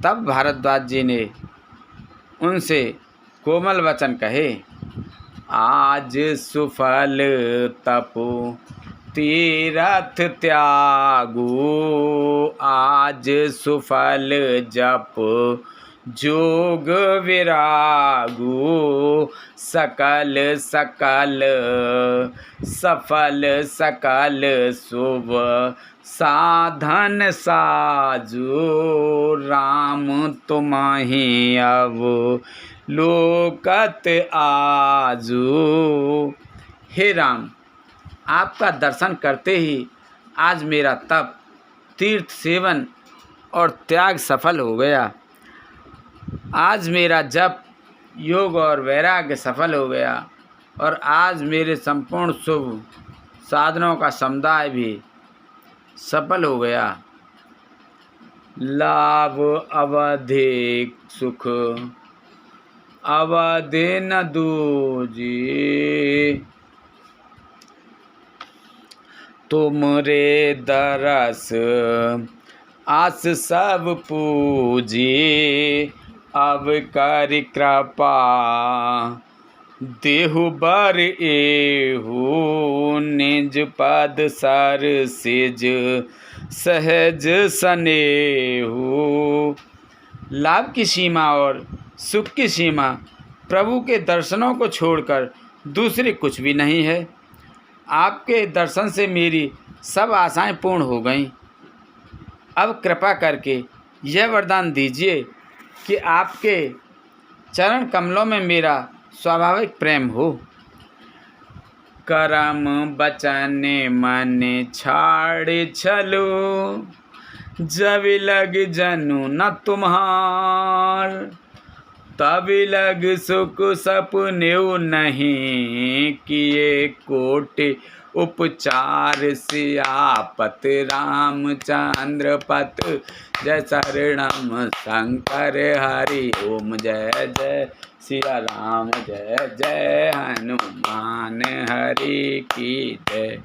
Speaker 1: तब भारद्वाज जी ने उनसे कोमल वचन कहे। आज सुफल तपो तीरथ त्यागो, आज सुफल जप जोग विरागो। सकल सकल सफल सकल शुभ साधन साजो, राम तुम्हि अब लोकत आजो। हे राम, आपका दर्शन करते ही आज मेरा तप, तीर्थ सेवन और त्याग सफल हो गया। आज मेरा जप, योग और वैराग्य सफल हो गया और आज मेरे संपूर्ण शुभ साधनों का समुदाय भी सफल हो गया। लाभ अवधिक सुख अवधि न दूजी, तुमरे दरस आस सब पूजी। अब कर कृपा देहु बर एहू, निज पद सर सिज सहज सनेहू। लाभ की सीमा और सुख की सीमा प्रभु के दर्शनों को छोड़कर दूसरी कुछ भी नहीं है। आपके दर्शन से मेरी सब आशाएं पूर्ण हो गईं। अब कृपा करके यह वरदान दीजिए कि आपके चरण कमलों में मेरा स्वाभाविक प्रेम हो। करम बचन मन छाड़ छलो, जब लग जनु न तुम्हार। तब लग सुख सपने नहीं, किए कोटि उपचार। सियापत रामचंद्र पत जय शरणम शंकर हरि ओम। जय जय सिया राम, जय जय हनुमान हरि की जय।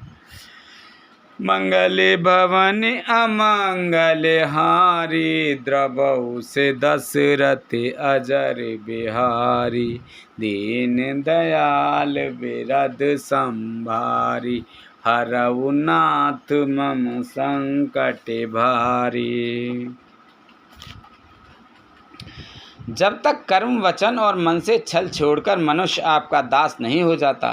Speaker 1: मंगल भवन अमंगल हारी, द्रवहु से दशरथ अजर बिहारी। दीन दयाल बिरद संभारी, हरऊ नाथ मम संकट भारी। जब तक कर्म वचन और मन से छल छोड़कर मनुष्य आपका दास नहीं हो जाता,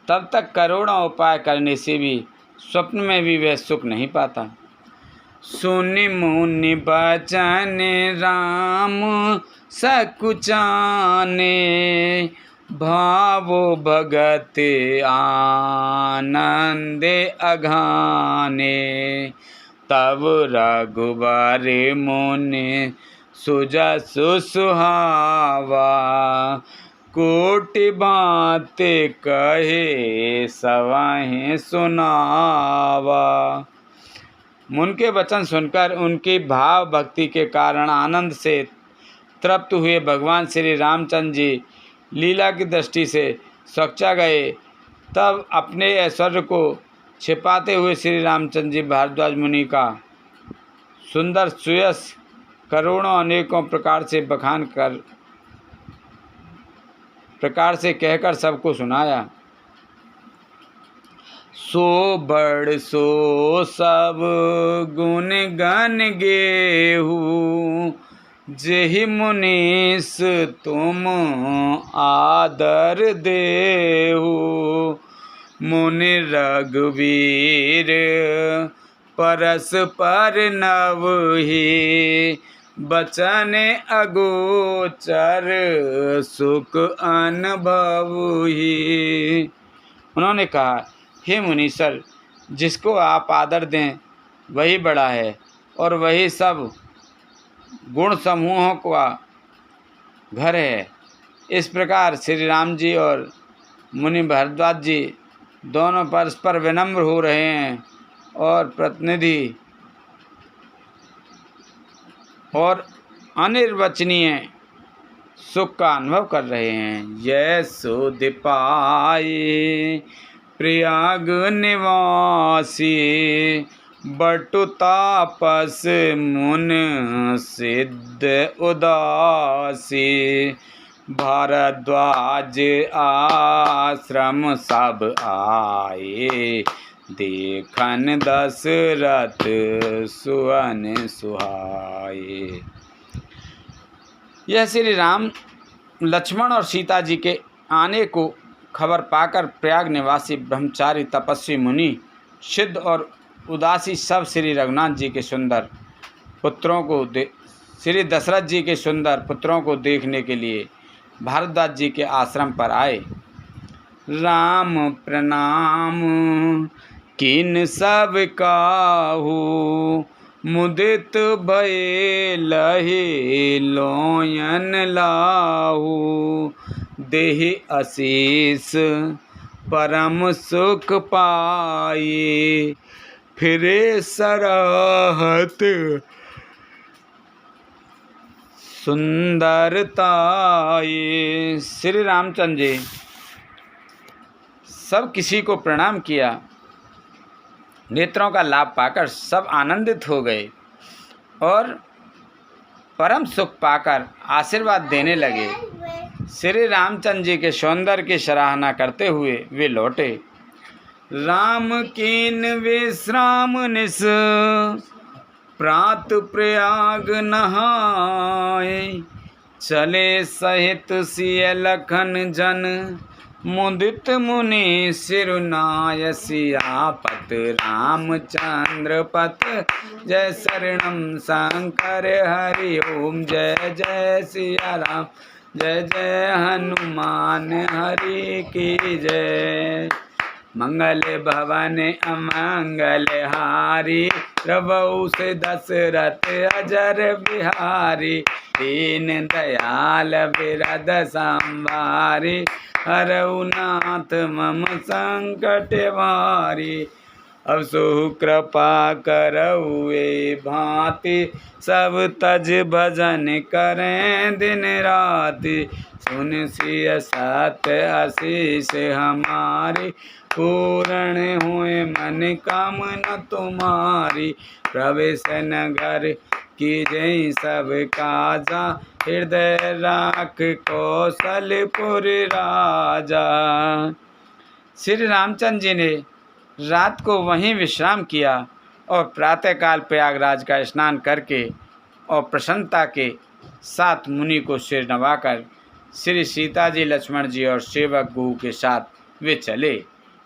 Speaker 1: तब तक करोड़ों उपाय करने से भी स्वप्न में भी वह सुख नहीं पाता। सुनि मुनि बचन राम सकुचाने, भावो भगत आनंद अघाने। तब रघुबर मुनि सुजसु सुहावा, कोटि बात कहे सवाहें सुनावा। मुन के वचन सुनकर उनकी भाव भक्ति के कारण आनंद से तृप्त हुए भगवान श्री रामचंद्र जी लीला की दृष्टि से सच्चा गए। तब अपने ऐश्वर्य को छिपाते हुए श्री रामचंद्र जी भारद्वाज मुनि का सुंदर सुयश करोड़ों अनेकों प्रकार से कहकर सबको सुनाया। सो बड़ सो सब गुण गन गेहू, जेहि मुनीस तुम आदर देहु। मुनि रघुवीर परस पर नवहि, बचन अगोचर सुख अनुभवहि। उन्होंने कहा, हे मुनीश्वर, जिसको आप आदर दें वही बड़ा है और वही सब गुण समूहों का घर है। इस प्रकार श्री राम जी और मुनि भारद्वाज जी दोनों परस्पर विनम्र हो रहे हैं और प्रतिनिधि और अनिर्वचनीय सुख का अनुभव कर रहे हैं। यह सुध पाए प्रयाग निवासी, बटु तापस मुन सिद्ध उदासी। भारद्वाज आश्रम सब आए, देखन दशरथ सुवन सुहाए। यह श्री राम, लक्ष्मण और सीता जी के आने को खबर पाकर प्रयाग निवासी ब्रह्मचारी तपस्वी मुनि, सिद्ध और उदासी सब श्री रघुनाथ जी के सुंदर पुत्रों को श्री दशरथ जी के सुंदर पुत्रों को देखने के लिए भारद्वाज जी के आश्रम पर आए। राम प्रणाम किन सब काहू, मुदित भये लहे लोयन लाहू। देहि आशीष परम सुख पाए, फिरे सराहत सुंदरताए। श्री रामचंद्र जी सब किसी को प्रणाम किया। नेत्रों का लाभ पाकर सब आनंदित हो गए और परम सुख पाकर आशीर्वाद देने लगे। श्री रामचंद्र जी के सौंदर्य की सराहना करते हुए वे लौटे। राम कीन विश्राम निस प्रात प्रयाग नहाए, चले सहित सिय लखन जन मुदित मुनि सिरुनाय। सियापत रामचंद्र पत जय शरणम शंकर हरि ओम। जय जय सिया राम जय जय हनुमान हरि की जय। मंगल भवन अमंगल हारी, प्रभु से दशरथ अजर बिहारी। दीन दयाल बिरद संभारी, हरऊ नाथ मम संकट भारी। अब सो कृपा करऊ ए भांति, सब तज भजन करें दिन राति। सुन सिय सत्य आशीष हमारी, पूर्ण हुए मन कामना तुम्हारी। प्रवेश नगर कीजय सब काजा, हृदय राख कौशलपुर राजा। श्री रामचंद्र जी ने रात को वहीं विश्राम किया और प्रातःकाल प्रयागराज का स्नान करके और प्रसन्नता के साथ मुनि को सिर नवाकर श्री सीता जी, लक्ष्मण जी और सेवक गुह के साथ वे चले।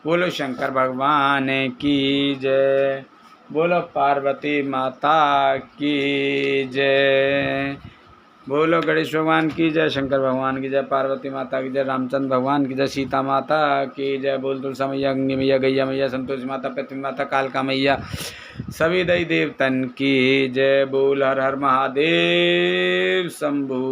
Speaker 1: बोलो शंकर भगवान की जय, बोलो पार्वती माता की जय, बोलो गणेश भगवान की जय, शंकर भगवान की जय, पार्वती माता की जय, रामचंद्र भगवान की जय, सीता माता की जय। बोल तुलसा मैया, गंगे मैया, गैया मैया, संतोषी माता, पृथ्वी माता, कालका मैया, सभी दई देवतन की जय। बोल हर हर महादेव शंभू।